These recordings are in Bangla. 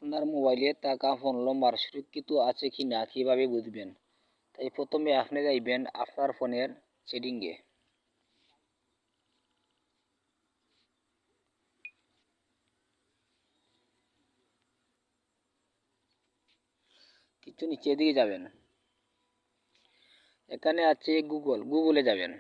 আপনার মোবাইলে থাকা ফোন নম্বর সুরক্ষিত আছে কি না কীভাবে বুঝবেন? তাই প্রথমে আপনি যাইবেন আপনার ফোনের সেটিংয়ে। কিছু নিচের দিকে যাবেন, এখানে আছে গুগলে যাবেন।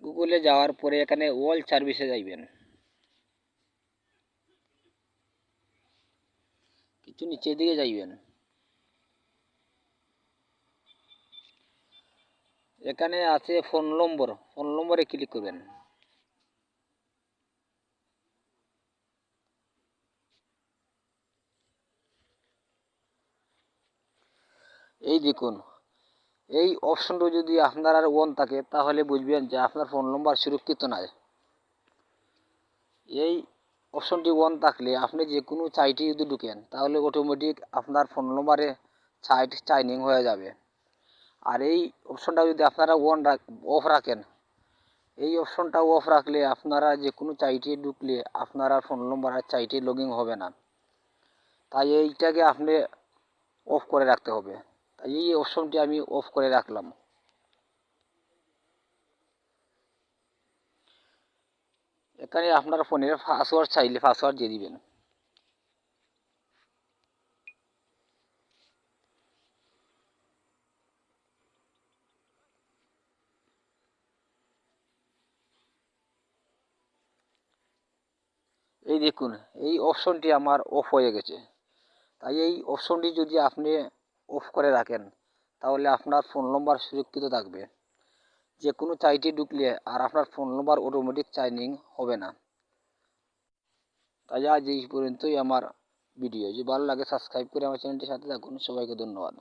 গুগলে যাওয়ার পরে এখানে ওয়ার্ল্ড সার্ভিসে যাইবেন। কিছু নিচের দিকে যাইবেন, এখানে আছে ফোন নম্বরে ক্লিক করবেন। এই দেখুন, এই অপশনটা যদি আপনার আর অন থাকে তাহলে বুঝবেন যে আপনার ফোন নম্বর সুরক্ষিত নয়। এই অপশনটি অন থাকলে আপনি যে কোনো সাইটে যদি ঢুকেন তাহলে অটোমেটিক আপনার ফোন নম্বরে সাইট সাইনিং হয়ে যাবে। আর এই অপশনটা যদি আপনারা অফ রাখেন, এই অপশনটা অফ রাখলে আপনারা যে কোনো সাইটে ঢুকলে আপনার আর ফোন নম্বর আর সাইটে লগ ইন হবে না। তাই এইটাকে আপনি অফ করে রাখতে হবে। তাই এই অপশনটি আমি অফ করে রাখলাম। এখানে আপনার ফোনের পাসওয়ার্ড চাইলে পাসওয়ার্ড দিয়ে দিবেন। এই দেখুন, এই অপশনটি আমার অফ হয়ে গেছে। তাই এই অপশনটি যদি আপনি অফ করে রাখেন তাহলে আপনার ফোন নম্বর সুরক্ষিত থাকবে। যে কোনো সাইটে ঢুকলে আর আপনার ফোন নম্বর অটোমেটিক সাইনিং হবে না। তাই আজ এই পর্যন্তই আমার ভিডিও। যদি ভালো লাগে সাবস্ক্রাইব করে আমার চ্যানেলটির সাথে থাকুন। সবাইকে ধন্যবাদ।